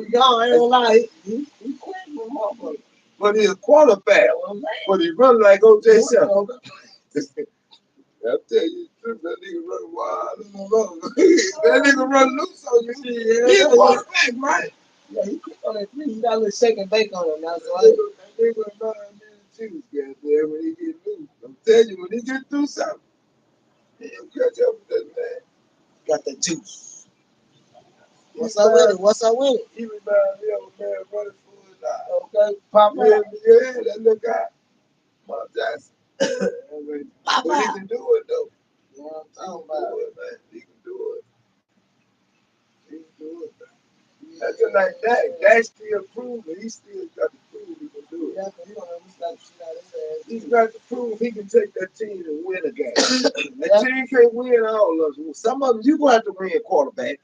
y'all ain't gonna lie. He quit my motherfucker. But he's a quarterback. But he run like O.J. Simpson. I tell you the truth, that nigga run wild in the road. That nigga run loose on you. He's a quarterback, right? Yeah, he quick on that three. He got a little shake and bake on him now. So That nigga 9 minutes too, goddamn, when he get loose. I'm telling you, when he get through something, he'll catch up with that man. got that juice. What's up with it? What's up with it? He reminds me of a man running for his life. Okay, pop out. Yeah, that little guy, Mark Jackson. But he can do it though. You know what I'm He talking can about? do it, man. He can do it. He can do it. That's just like that. That still proving. He still got to prove he can do it. Yeah, he don't understand shit out his ass. He's got to prove he can take that team and win a game. That team can't win all of them. Some of them you gonna have to win quarterback.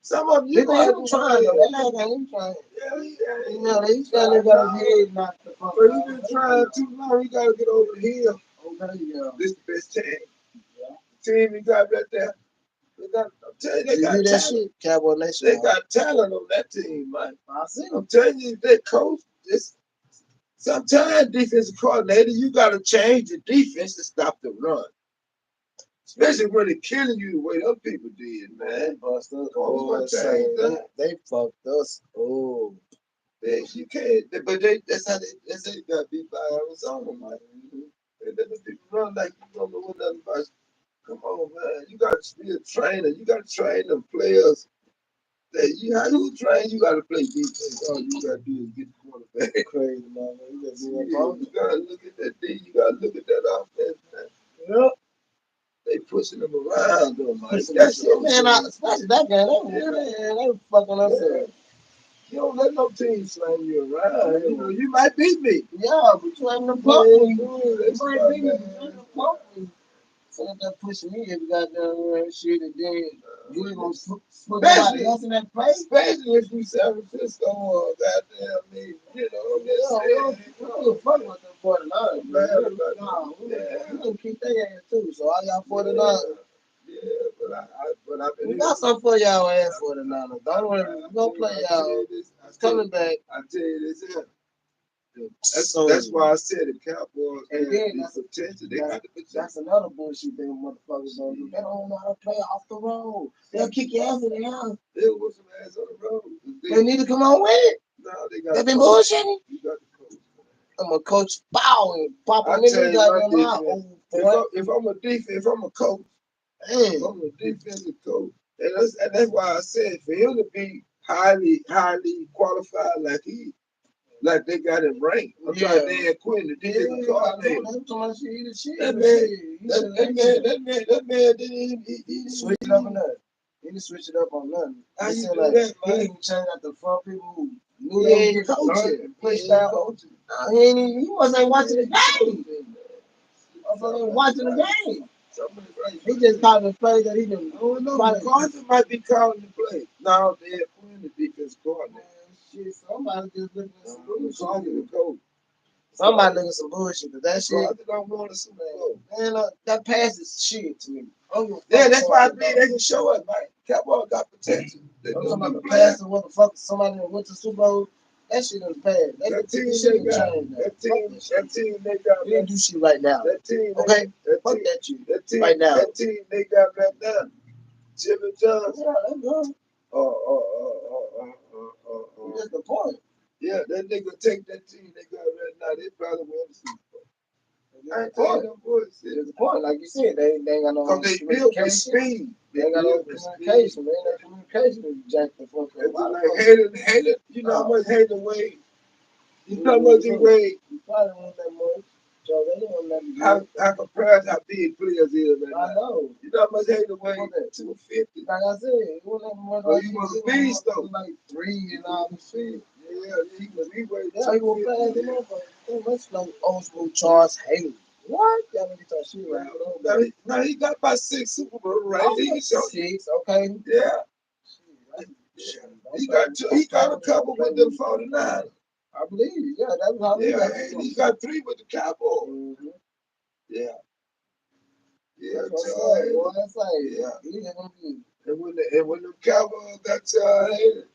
Some of them you gonna have to trying though. That man ain't trying. Yeah, You know, he's trying to got his head knocked the fuck out. But he been trying too long. He gotta get over the hill. Okay, yeah. This the best team. Yeah. Team he got right there. I'm telling you, they got that talent. shit, Cowboy Nation. They got talent on that team, man. I see. I'm telling you, they coach this. Sometimes defensive coordinator, you gotta change the defense to stop the run. Especially when they're killing you the way them people did, man. Buster, they fucked us. Oh, you can't. But that's how they got beat by Arizona, man. They let the people run like you don't know what nothing about. Come on, man. You got to be a trainer. You got to train them players. How you train? You got to play defense. All you got to do is get the quarterback. Crazy, man. You got to look at that D. You got to look at that offense, man. Yep. They pushing them around, though, man. That shit, man. Especially that guy. They fucking us up. You don't let no team slam you around. You know, you might beat me. Yeah, but you ain't no pump me. You might beat me. So that pushing me every goddamn shit, and then you ain't gonna put somebody else in that place. Especially if you San Francisco or goddamn me, you know. We don't fuck with them 49ers, man. We gonna keep their ass too. So all y'all 49ers. Yeah, but I've been. We got something for y'all ass 49ers. Don't worry, we gonna play y'all. It's coming back. I tell you this here. That's why I said the Cowboys and then that's potential. They got the potential. That's another bullshit they motherfuckers don't do. They don't know how to play off the road. They'll kick your ass in the house. They'll whoop some ass on the road. They need to come on with it. No, they got. They've been bullshitting. You got the coach. I'm a coach. Bow and pop them in the goddamn house. If I'm a defense, if I'm a coach, I'm a defensive coach, and that's why I said for him to be highly qualified like they got him ranked. I'm trying Dan Quinn, the defensive coordinator. That man didn't even switch it up on that. He didn't switch it up on nothing. How you do that, man? He didn't change out the front people who knew they were coaching. Pushed out. He wasn't watching the game. Watching the game. He just called the play that he didn't. Oh no, McCarthy might be calling the play. No, Dan Quinn, the defense coordinator. Shit, somebody just looking at some bullshit. Somebody looking at some bullshit, but that shit. I don't want to see that. Man, that pass is shit to me. Yeah, that's why I think they can show us, man. Cowboys got potential. I'm talking about the pass and what the fuck somebody that went to Super Bowl. That shit is bad. That team they got. That team they got. They didn't do shit right now. That team, okay. Fuck that shit. That team right now. That team they got right now. Jimmy Johnson. Yeah, that's good. That's the point. Yeah, that nigga take that team they got right now. They probably win the Super Bowl. I ain't telling no bullshit. There's a point, like you said, they ain't got no communication. They built with speed. They ain't got no communication. They ain't got communication with Jack the fuck up. It's like Hayden, you know how much Hayden weighed? You know how much he weighed? You probably want that much. So they don't want nothing. How compared to how big players is right now? I know. You know how much Hayden weighed? 250. Like I said, he wasn't much. Well, he was a beast though. Like 3 and all this shit. Yeah, he weighed. Yeah, he was fast enough. That's like old school Charles Hayden. What? Y'all get that shit right. Now he got about 6 Super Bowl rings. He can show 6, okay. Yeah. He got a couple with them 49. I believe, yeah, that's how he got 3 with the Cowboys. Mm-hmm. Yeah. Yeah, that's yeah. He and when the Cowboys got Hayden,